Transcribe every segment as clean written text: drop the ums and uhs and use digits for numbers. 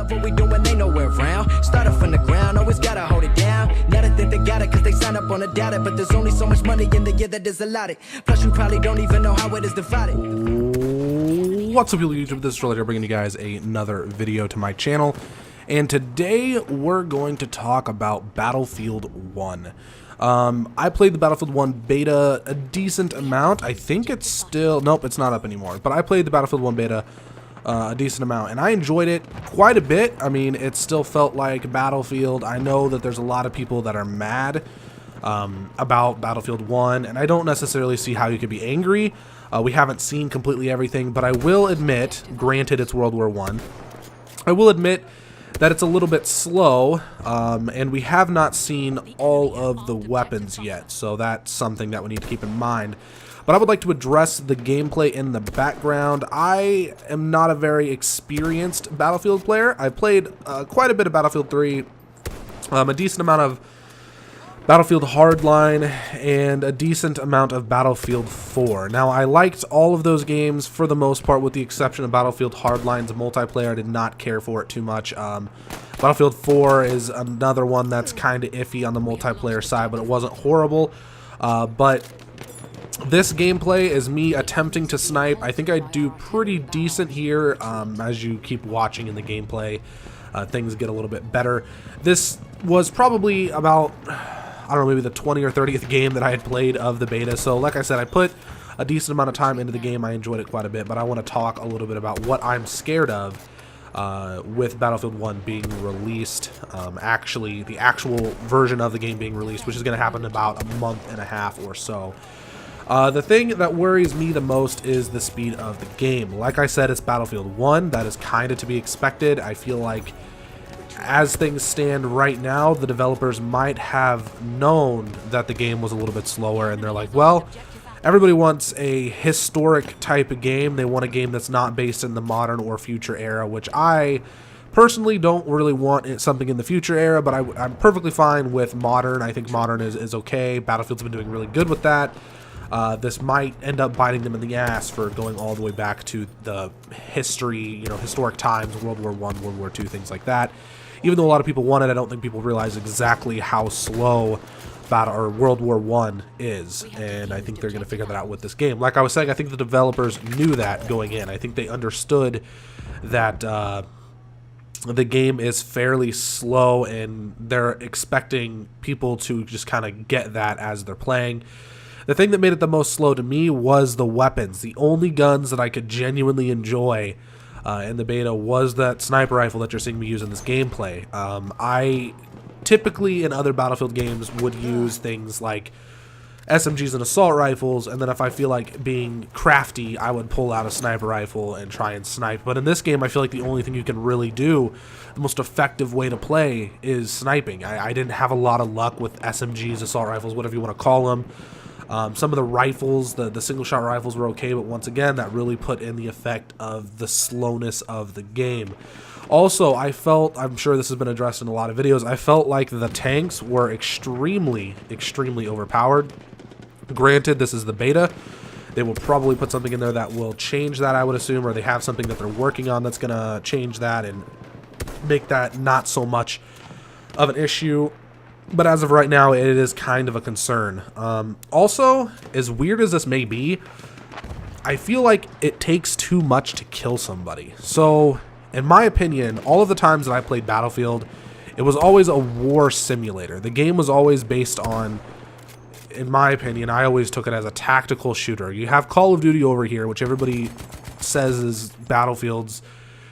love what we doing, they nowhere around. Started from the ground, always gotta hold it down. Now they think they got it, cause they sign up on a data. But there's only so much money in the year that is allotted. Plus you probably don't even know how it is divided. What's up, people of YouTube? This is Troller here, bringing you guys another video to my channel. And today we're going to talk about Battlefield 1. I played the Battlefield 1 beta a decent amount. I think it's still... Nope, it's not up anymore. But I played the Battlefield 1 beta a decent amount, and I enjoyed it quite a bit. I mean, it still felt like Battlefield. I know that there's a lot of people that are mad about Battlefield 1, and I don't necessarily see how you could be angry. We haven't seen completely everything, but I will admit, granted it's World War I, I will admit that it's a little bit slow, and we have not seen all of the weapons yet, so that's something that we need to keep in mind. But I would like to address the gameplay in the background. I am not a very experienced Battlefield player. I've played quite a bit of Battlefield 3, a decent amount of Battlefield Hardline, and a decent amount of Battlefield 4. Now, I liked all of those games for the most part, with the exception of Battlefield Hardline's multiplayer. I did not care for it too much. Battlefield 4 is another one that's kind of iffy on the multiplayer side, but it wasn't horrible. But this gameplay is me attempting to snipe. I think I do pretty decent here. As you keep watching in the gameplay, things get a little bit better. This was probably about, I don't know, maybe the 20th or 30th game that I had played of the beta. So like I said, I put a decent amount of time into the game. I enjoyed it quite a bit, but I want to talk a little bit about what I'm scared of with Battlefield 1 being released. Actually, the actual version of the game being released, which is going to happen in about a month and a half or so. The thing that worries me the most is the speed of the game. Like I said, it's Battlefield 1. That is kind of to be expected. I feel like as things stand right now, the developers might have known that the game was a little bit slower, and they're like, well, everybody wants a historic type of game. They want a game that's not based in the modern or future era, which I personally don't really want something in the future era, but I'm perfectly fine with modern. I think modern is okay. Battlefield's been doing really good with that. This might end up biting them in the ass for going all the way back to the history, historic times, World War I, World War II, things like that. Even though a lot of people want it, I don't think people realize exactly how slow World War I is, and I think they're going to figure that out with this game. Like I was saying, I think the developers knew that going in. I think they understood that the game is fairly slow, and they're expecting people to just kind of get that as they're playing. The thing that made it the most slow to me was the weapons. The only guns that I could genuinely enjoy in the beta was that sniper rifle that you're seeing me use in this gameplay. I typically in other Battlefield games would use things like SMGs and assault rifles, and then if I feel like being crafty, I would pull out a sniper rifle and try and snipe. But in this game, I feel like the only thing you can really do, the most effective way to play, is sniping. I didn't have a lot of luck with SMGs, assault rifles, whatever you want to call them. Some of the rifles, the single-shot rifles were okay, but once again, that really put in the effect of the slowness of the game. Also, I felt, I'm sure this has been addressed in a lot of videos, I felt like the tanks were extremely, extremely overpowered. Granted, this is the beta. They will probably put something in there that will change that, I would assume, or they have something that they're working on that's going to change that and make that not so much of an issue. But as of right now, it is kind of a concern. Also, as weird as this may be, I feel like it takes too much to kill somebody. So, in my opinion, all of the times that I played Battlefield, it was always a war simulator. The game was always based on, in my opinion, I always took it as a tactical shooter. You have Call of Duty over here, which everybody says is Battlefield's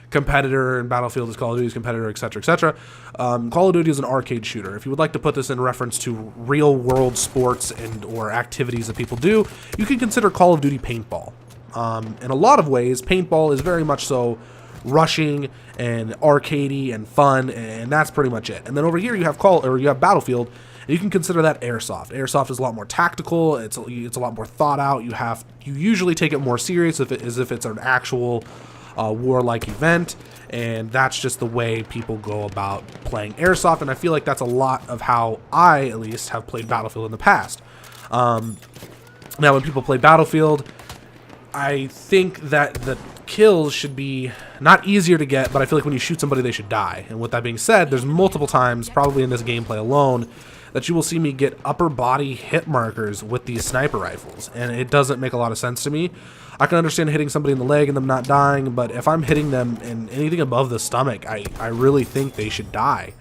competitor, and Battlefield is Call of Duty's competitor, etc., etc. Call of Duty is an arcade shooter. If you would like to put this in reference to real-world sports and or activities that people do, you can consider Call of Duty paintball. In a lot of ways, paintball is very much so rushing and arcadey and fun, and that's pretty much it. And then over here you have Battlefield, and you can consider that airsoft. Airsoft is a lot more tactical. It's a lot more thought out. You usually take it more serious as if it's an actual war-like event, and that's just the way people go about playing airsoft, and I feel like that's a lot of how I, at least, have played Battlefield in the past. Now, when people play Battlefield, I think that the kills should be not easier to get, but I feel like when you shoot somebody, they should die. And with that being said, there's multiple times, probably in this gameplay alone, that you will see me get upper body hit markers with these sniper rifles, and it doesn't make a lot of sense to me. I can understand hitting somebody in the leg and them not dying, but if I'm hitting them in anything above the stomach, I really think they should die.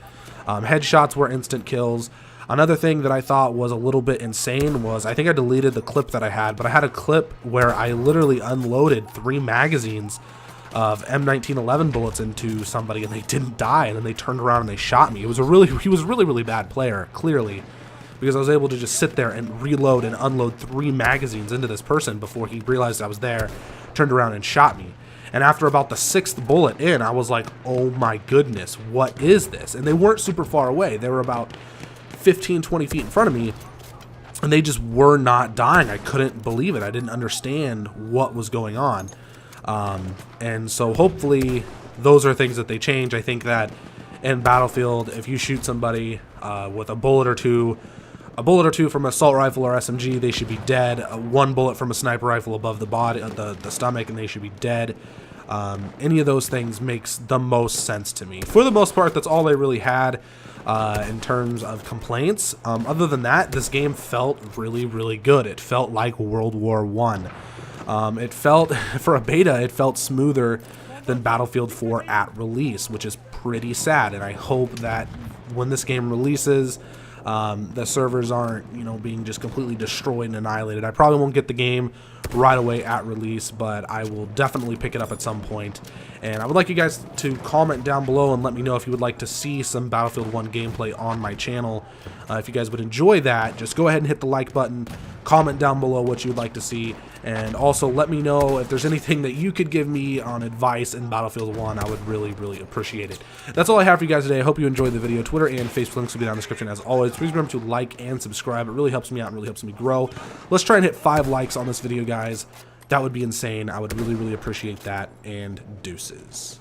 Headshots were instant kills. Another thing that I thought was a little bit insane was, I think I deleted the clip that I had, but I had a clip where I literally unloaded 3 magazines of M1911 bullets into somebody and they didn't die, and then they turned around and they shot me. He was a really bad player, clearly, because I was able to just sit there and reload and unload 3 magazines into this person before he realized I was there, turned around and shot me. And after about the 6th bullet in, I was like, oh my goodness, what is this? And they weren't super far away. They were about 15-20 feet in front of me, and they just were not dying. I couldn't believe it. I didn't understand what was going on. And so hopefully those are things that they change. I think that in Battlefield, if you shoot somebody with a bullet or two from an assault rifle or SMG, they should be dead. 1 bullet from a sniper rifle above the body, the stomach, and they should be dead. Any of those things makes the most sense to me. For the most part, that's all I really had in terms of complaints. Other than that, this game felt really good. It felt like World War I. It felt, for a beta, it felt smoother than Battlefield 4 at release, which is pretty sad. And I hope that when this game releases, the servers aren't, being just completely destroyed and annihilated. I probably won't get the game right away at release, but I will definitely pick it up at some point. And I would like you guys to comment down below and let me know if you would like to see some Battlefield 1 gameplay on my channel. If you guys would enjoy that, just go ahead and hit the like button, comment down below what you'd like to see, and also let me know if there's anything that you could give me on advice in Battlefield 1. I would really appreciate it. That's all I have for you guys today. I hope you enjoyed the video. Twitter and Facebook links will be down in the description as always. Please remember to like and subscribe. It really helps me out and really helps me grow. Let's try and hit 5 likes on this video, guys. That would be insane. I would really appreciate that, and deuces.